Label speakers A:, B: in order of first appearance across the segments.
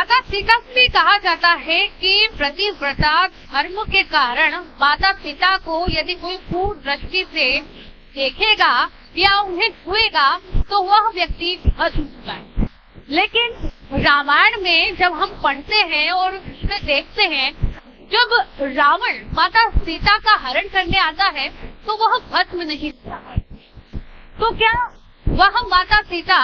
A: माता सीता से कहा जाता है कि प्रतिव्रता धर्म के कारण माता पिता को यदि कोई क्रूर दृष्टि से देखेगा या उन्हें छुएगा तो वह व्यक्ति हंस उठता है। लेकिन रामायण में जब हम पढ़ते हैं और उसमें देखते हैं, जब रावण माता सीता का हरण करने आता है तो वह भस्म नहीं होता है। तो क्या वह माता सीता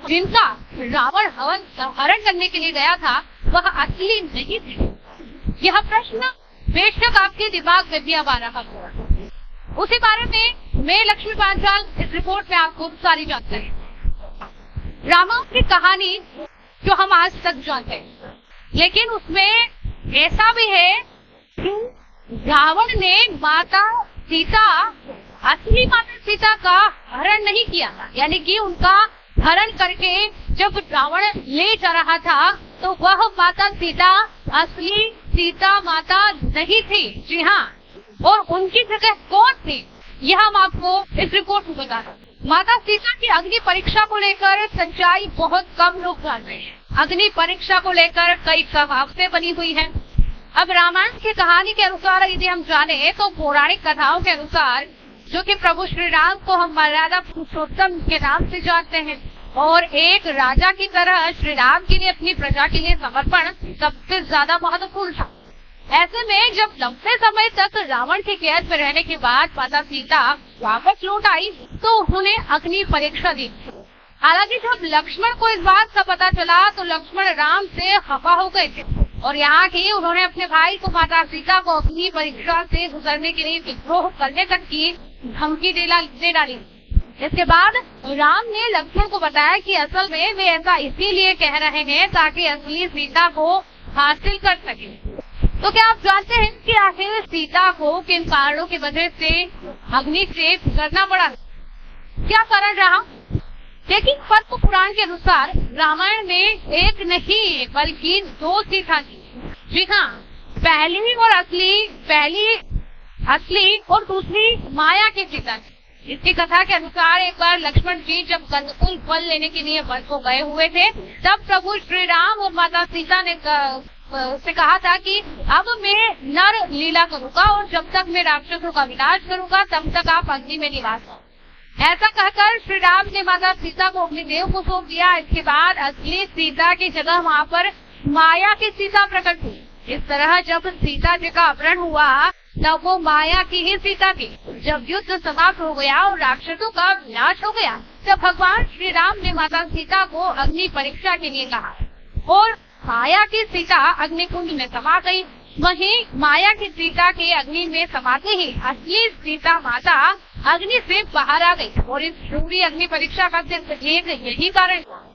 A: जिनका रावण हरण करने के लिए गया था वह असली नहीं थी? यह प्रश्न बेशक आपके दिमाग में भी अब आ रहा है। उसी बारे में मैं लक्ष्मी पांचाल इस रिपोर्ट में आपको सारी जानकारी, रामायण की कहानी जो हम आज तक जानते हैं, लेकिन उसमें ऐसा भी है कि रावण ने माता सीता, असली माता सीता का हरण नहीं किया, यानी कि उनका हरण करके जब रावण ले जा रहा था तो वह माता सीता असली सीता माता नहीं थी। जी हाँ, और उनकी जगह कौन थी यह हम आपको इस रिपोर्ट में बता रहे हैं। माता सीता की अग्नि परीक्षा को लेकर सच्चाई बहुत कम लोग जान रहे हैं। अग्नि परीक्षा को लेकर कई कहावतें बनी हुई हैं। अब रामायण की कहानी के अनुसार यदि हम जाने तो पौराणिक कथाओं के अनुसार, जो कि प्रभु श्री राम को हम मर्यादा पुरुषोत्तम के नाम से जानते हैं और एक राजा की तरह श्री राम के लिए अपनी प्रजा के लिए समर्पण सबसे ज्यादा महत्वपूर्ण था। ऐसे में जब लंबे समय तक रावण की कैद में रहने के बाद माता सीता वापस लौट आई तो उन्होंने अग्नि परीक्षा दी। हालांकि जब लक्ष्मण को इस बात का पता चला तो लक्ष्मण राम से खफा हो गए थे और यहाँ की उन्होंने अपने भाई को माता सीता को अग्नि परीक्षा से गुजरने के लिए विद्रोह करने तक की धमकी दे डाली। इसके बाद राम ने लक्ष्मण को बताया कि असल में वे ऐसा इसीलिए कह रहे हैं ताकि असली सीता को हासिल कर सके। तो क्या आप जानते हैं कि आखिर सीता को किन कारणों की वजह से अग्नि से गुजरना पड़ा? क्या कारण रहा? लेकिन पद्म पुराण के अनुसार रामायण में एक नहीं बल्कि दो सीता थी। जी हाँ, पहली असली और दूसरी माया की सीता थी। इसकी कथा के अनुसार एक बार लक्ष्मण जी जब कंदकुल फल लेने के लिए वन को गए हुए थे तब प्रभु श्री राम और माता सीता ने से कहा था कि अब मैं नर लीला करूंगा और जब तक मैं राक्षसों का विनाश करूंगा तब तक आप अग्नि में निवास करो। ऐसा कहकर श्री राम ने माता सीता को अग्निदेव को सौंप दिया। इसके बाद असली सीता की जगह वहाँ पर माया की सीता प्रकट हुई। इस तरह जब सीता जी का अपहरण हुआ तब वो माया की ही सीता थी। जब युद्ध समाप्त हो गया और राक्षसों का विनाश हो गया तब भगवान श्री राम ने माता सीता को अग्नि परीक्षा के लिए कहा और माया की सीता अग्निकुंड में समा गई। वहीं माया की सीता के अग्नि में समाते ही असली सीता माता अग्नि से बाहर आ गई और इस पूरी अग्नि परीक्षा का सिर्फ एक यही कारण था।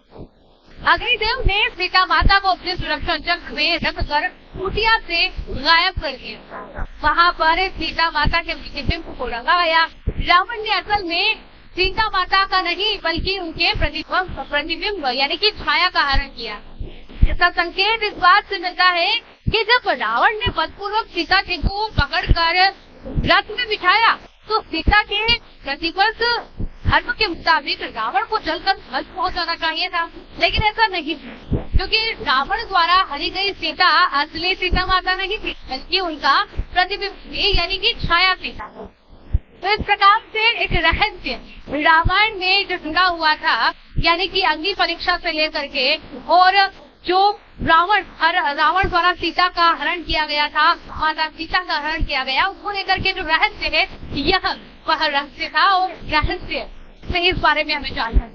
A: अग्निदेव ने सीता माता को अपने सुरक्षा चक्र में रखकर कुटिया से गायब कर दिया। वहाँ पर सीता माता के प्रतिबिंब को रंगा गया। रावण ने असल में सीता माता का नहीं बल्कि उनके प्रतिबिंब यानी कि छाया का हरण किया। इसका संकेत इस बात से मिलता है कि जब रावण ने बलपूर्वक सीता जी को पकड़कर रथ में बिठाया तो सीता के प्रतिबद्ध धर्म के मुताबिक रावण को जलकर भस्म हो जाना चाहिए था, लेकिन ऐसा नहीं क्योंकि रावण द्वारा हरी गई सीता असली सीता माता नहीं थी बल्कि उनका प्रतिबिंब यानी कि छाया सीता। तो इस प्रकार से एक रहस्य रामायण में जो जुड़ा हुआ था, यानी कि अग्नि परीक्षा से लेकर के और जो रावण द्वारा सीता का हरण किया गया था, माता सीता का हरण किया गया, उसको लेकर के जो रहस्य है यह वह रहस्य था। और रहस्य से इस बारे में हमें जानना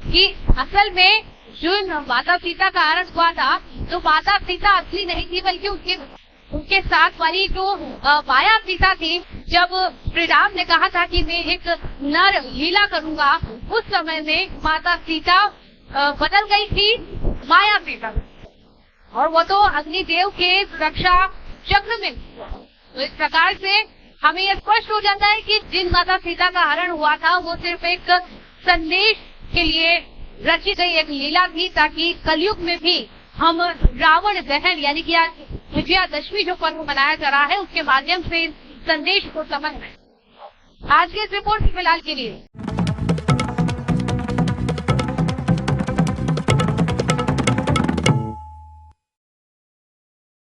A: कि असल में जो माता सीता का हरण हुआ था तो माता सीता असली नहीं थी बल्कि उनके साथ वाली जो माया सीता थी। जब श्री राम ने कहा था कि मैं एक नर लीला करूंगा उस समय में माता सीता बदल गई थी माया सीता और वो तो अग्निदेव के सुरक्षा चक्र में। तो इस प्रकार से हमें यह स्पष्ट हो जाता है कि जिन माता सीता का हरण हुआ था वो सिर्फ एक संदेश के लिए रची गई एक लीला थी ताकि कलयुग में भी हम रावण दहन यानी कि आज विजयादशमी जो पर्व मनाया जा रहा है उसके माध्यम से इस संदेश को समझ। आज के इस रिपोर्ट फिलहाल के लिए